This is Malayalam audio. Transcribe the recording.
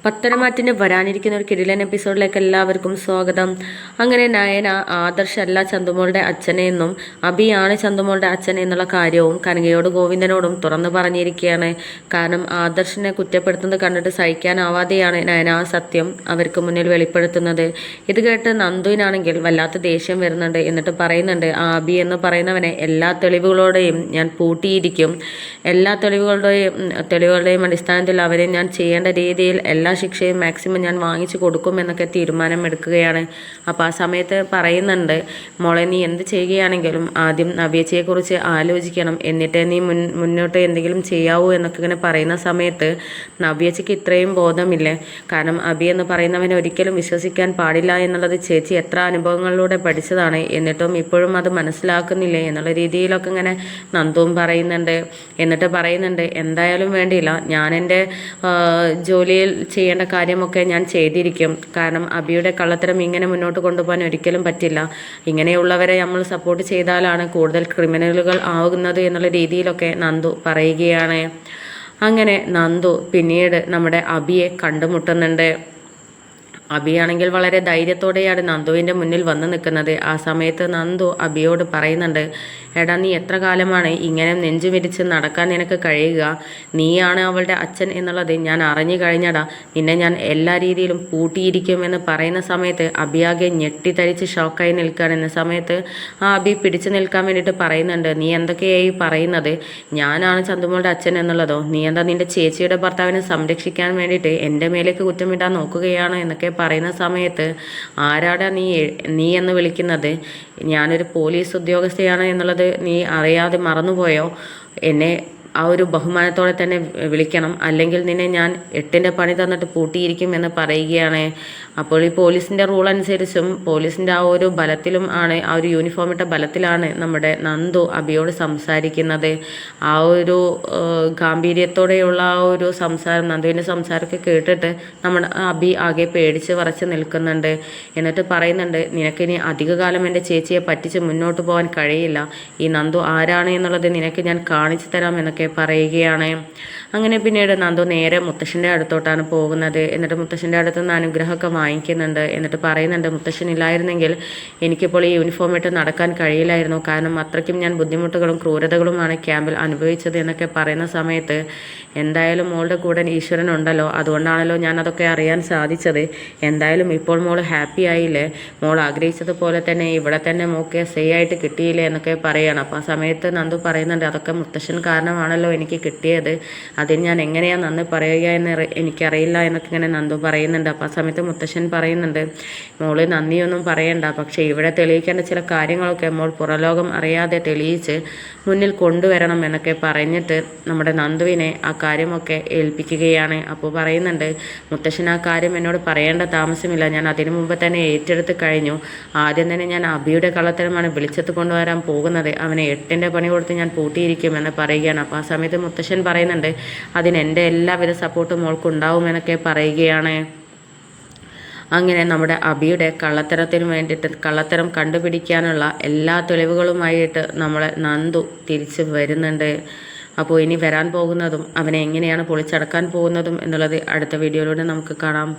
പത്തനംതിട്ട വരാനിരിക്കുന്ന ഒരു കിടിലൻ എപ്പിസോഡിലേക്ക് എല്ലാവർക്കും സ്വാഗതം. അങ്ങനെ നയന ആദർശ് അല്ല ചന്തുമോളുടെ അച്ഛനെന്നും അഭിയാണ് ചന്തുമോളുടെ അച്ഛൻ എന്നുള്ള കാര്യവും കനകയോടും ഗോവിന്ദനോടും തുറന്നു പറഞ്ഞിരിക്കുകയാണ്. കാരണം ആദർശിനെ കുറ്റപ്പെടുത്തുന്നത് കണ്ടിട്ട് സഹിക്കാനാവാതെയാണ് നയന ആ സത്യം അവർക്ക് മുന്നിൽ വെളിപ്പെടുത്തുന്നത്. ഇത് കേട്ട് നന്ദുവിനാണെങ്കിൽ വല്ലാത്ത ദേഷ്യം വരുന്നുണ്ട്. എന്നിട്ട് പറയുന്നുണ്ട്, ആ അഭി എന്ന് പറയുന്നവനെ എല്ലാ തെളിവുകളോടെയും ഞാൻ പൂട്ടിയിരിക്കും. എല്ലാ തെളിവുകളുടെയും അടിസ്ഥാനത്തിൽ അവരെ ഞാൻ ചെയ്യേണ്ട രീതിയിൽ എല്ലാ ശിക്ഷയും മാക്സിമം ഞാൻ വാങ്ങിച്ചു കൊടുക്കുമെന്നൊക്കെ തീരുമാനമെടുക്കുകയാണ്. അപ്പോൾ ആ സമയത്ത് പറയുന്നുണ്ട്, മോളെ നീ എന്ത് ചെയ്യുകയാണെങ്കിലും ആദ്യം നവ്യച്ചയെക്കുറിച്ച് ആലോചിക്കണം, എന്നിട്ടേ നീ മുന്നോട്ട് എന്തെങ്കിലും ചെയ്യാവൂ എന്നൊക്കെ ഇങ്ങനെ പറയുന്ന സമയത്ത് നവ്യച്ചയ്ക്ക് ഇത്രയും ബോധമില്ലേ? കാരണം അഭി എന്ന് പറയുന്നവനെ ഒരിക്കലും വിശ്വസിക്കാൻ പാടില്ല എന്നുള്ളത് ചേച്ചി എത്ര അനുഭവങ്ങളിലൂടെ പഠിച്ചതാണ്. എന്നിട്ടും ഇപ്പോഴും അത് മനസ്സിലാക്കുന്നില്ലേ എന്നുള്ള രീതിയിലൊക്കെ ഇങ്ങനെ നന്ദുവും പറയുന്നുണ്ട്. എന്നിട്ട് പറയുന്നുണ്ട്, എന്തായാലും വേണ്ടിയില്ല, ഞാൻ എൻ്റെ ജോലിയിൽ ചെയ്യേണ്ട കാര്യമൊക്കെ ഞാൻ ചെയ്തിരിക്കും. കാരണം അബിയുടെ കള്ളത്തരം ഇങ്ങനെ മുന്നോട്ട് കൊണ്ടുപോകാൻ ഒരിക്കലും പറ്റില്ല. ഇങ്ങനെയുള്ളവരെ നമ്മൾ സപ്പോർട്ട് ചെയ്താലാണ് കൂടുതൽ ക്രിമിനലുകൾ ആവുന്നത് എന്നുള്ള രീതിയിലൊക്കെ നന്ദു പറയുകയാണ്. അങ്ങനെ നന്ദു പിന്നീട് നമ്മുടെ അബിയെ കണ്ടുമുട്ടുന്നുണ്ട്. അബിയാണെങ്കിൽ വളരെ ധൈര്യത്തോടെയാണ് നന്ദുവിൻ്റെ മുന്നിൽ വന്ന് നിൽക്കുന്നത്. ആ സമയത്ത് നന്ദു അബിയോട് പറയുന്നുണ്ട്, എടാ നീ എത്ര കാലമാണ് ഇങ്ങനെ നെഞ്ചു വിരിച്ച് നടക്കാൻ നിനക്ക് കഴിയുക? നീയാണ് അവളുടെ അച്ഛൻ എന്നുള്ളത് ഞാൻ അറിഞ്ഞു കഴിഞ്ഞടാ. നിന്നെ ഞാൻ എല്ലാ രീതിയിലും പൂട്ടിയിരിക്കുമെന്ന് പറയുന്ന സമയത്ത് അബിയാകെ ഞെട്ടിത്തരിച്ച് ഷോക്കായി നിൽക്കുകയാണ്. എന്ന സമയത്ത് ആ അബി പിടിച്ചു നിൽക്കാൻ വേണ്ടിയിട്ട് പറയുന്നുണ്ട്, നീ എന്തൊക്കെയായി പറയുന്നത്? ഞാനാണ് ചന്തുമോളുടെ അച്ഛൻ എന്നുള്ളതോ? നീ എന്താ നിൻ്റെ ചേച്ചിയുടെ ഭർത്താവിനെ സംരക്ഷിക്കാൻ വേണ്ടിയിട്ട് എൻ്റെ മേലേക്ക് കുറ്റമിടാൻ നോക്കുകയാണ് എന്നൊക്കെ പറയുന്ന സമയത്ത്, ആരാടാ നീ എന്ന് വിളിക്കുന്നത്? ഞാനൊരു പോലീസ് ഉദ്യോഗസ്ഥയാണ് എന്നുള്ളത് നീ അറിയാതെ മറന്നുപോയോ? എന്നെ ആ ഒരു ബഹുമാനത്തോടെ തന്നെ വിളിക്കണം, അല്ലെങ്കിൽ നിന്നെ ഞാൻ 8ൻ്റെ പണി തന്നിട്ട് പൂട്ടിയിരിക്കും എന്ന് പറയുകയാണ്. അപ്പോൾ ഈ പോലീസിൻ്റെ റൂൾ അനുസരിച്ചും പോലീസിൻ്റെ ആ ഒരു ബലത്തിലും ആണ്, ആ ഒരു യൂണിഫോം ഇട്ട ബലത്തിലാണ് നമ്മുടെ നന്ദു അബിയോട് സംസാരിക്കുന്നത്. ആ ഒരു ഗാംഭീര്യത്തോടെയുള്ള ആ ഒരു സംസാരം, നന്ദുവിൻ്റെ സംസാരമൊക്കെ കേട്ടിട്ട് നമ്മുടെ അബി ആകെ പേടിച്ച് വിറച്ച് നിൽക്കുന്നുണ്ട്. എന്നിട്ട് പറയുന്നുണ്ട്, നിനക്കിനി അധികകാലം എൻ്റെ ചേച്ചിയെ പറ്റിച്ച് മുന്നോട്ട് പോകാൻ കഴിയില്ല. ഈ നന്ദു ആരാണ് എന്നുള്ളത് നിനക്ക് ഞാൻ കാണിച്ചു തരാം എന്നൊക്കെ പറയുകയാണ്. അങ്ങനെ പിന്നീട് നന്ദു നേരെ മുത്തശ്ശൻ്റെ അടുത്തോട്ടാണ് പോകുന്നത്. എന്നിട്ട് മുത്തശ്ശൻ്റെ അടുത്ത് നിന്ന് അനുഗ്രഹമൊക്കെ വാങ്ങിക്കുന്നുണ്ട്. എന്നിട്ട് പറയുന്നുണ്ട്, മുത്തശ്ശനില്ലായിരുന്നെങ്കിൽ എനിക്കിപ്പോൾ ഈ യൂണിഫോം ഇട്ട് നടക്കാൻ കഴിയില്ലായിരുന്നു. കാരണം അത്രയ്ക്കും ഞാൻ ബുദ്ധിമുട്ടുകളും ക്രൂരതകളുമാണ് ക്യാമ്പിൽ അനുഭവിച്ചത് എന്നൊക്കെ പറയുന്ന സമയത്ത്, എന്തായാലും മോളുടെ കൂടെ ഈശ്വരൻ ഉണ്ടല്ലോ, അതുകൊണ്ടാണല്ലോ ഞാൻ അതൊക്കെ അറിയാൻ സാധിച്ചത്. എന്തായാലും ഇപ്പോൾ മോൾ ഹാപ്പി ആയില്ലേ? മോൾ ആഗ്രഹിച്ചതുപോലെ തന്നെ ഇവിടെ തന്നെ മോൾക്ക് സേ ആയിട്ട് കിട്ടിയില്ലേ എന്നൊക്കെ പറയുകയാണ്. അപ്പോൾ ആ സമയത്ത് നന്ദു പറയുന്നുണ്ട്, അതൊക്കെ മുത്തശ്ശൻ കാരണമാണല്ലോ എനിക്ക് കിട്ടിയത്. അതിന് ഞാൻ എങ്ങനെയാണ് നന്ദി പറയുക എന്ന് എനിക്കറിയില്ല എന്നൊക്കെ ഇങ്ങനെ നന്ദു പറയുന്നുണ്ട്. അപ്പോൾ ആ സമയത്ത് മുത്തശ്ശൻ പറയുന്നുണ്ട്, മോള് നന്ദിയൊന്നും പറയണ്ട, പക്ഷേ ഇവിടെ തെളിയിക്കേണ്ട ചില കാര്യങ്ങളൊക്കെ മോൾ പുറലോകം അറിയാതെ തെളിയിച്ച് മുന്നിൽ കൊണ്ടുവരണം എന്നൊക്കെ പറഞ്ഞിട്ട് നമ്മുടെ നന്ദുവിനെ ആ കാര്യമൊക്കെ ഏൽപ്പിക്കുകയാണ്. അപ്പോൾ പറയുന്നുണ്ട്, മുത്തശ്ശൻ ആ കാര്യം എന്നോട് പറയേണ്ട താമസമില്ല, ഞാൻ അതിനു മുമ്പ് തന്നെ ഏറ്റെടുത്ത് കഴിഞ്ഞു. ആദ്യം തന്നെ ഞാൻ അബിയുടെ കള്ളത്തരമാണ് വിളിച്ചെത്ത് കൊണ്ടുവരാൻ പോകുന്നത്. അവനെ 8ൻ്റെ പണി കൊടുത്ത് ഞാൻ പൂട്ടിയിരിക്കുമെന്ന് പറയുകയാണ്. അപ്പോൾ ആ സമയത്ത് മുത്തശ്ശൻ പറയുന്നുണ്ട്, അതിന് എൻ്റെ എല്ലാവിധ സപ്പോർട്ടും മോൾക്കുണ്ടാവുമെന്നൊക്കെ പറയുകയാണ്. അങ്ങനെ നമ്മുടെ അബിയുടെ കള്ളത്തരത്തിന് വേണ്ടിയിട്ട്, കള്ളത്തരം കണ്ടുപിടിക്കാനുള്ള എല്ലാ തെളിവുകളുമായിട്ട് നമ്മളെ നന്ദു തിരിച്ച് വരുന്നുണ്ട്. അപ്പോൾ ഇനി വരാൻ പോകുന്നതും അവനെ എങ്ങനെയാണ് പൊളിച്ചടക്കാൻ പോകുന്നതും എന്നുള്ളത് അടുത്ത വീഡിയോയിലൂടെ നമുക്ക് കാണാം.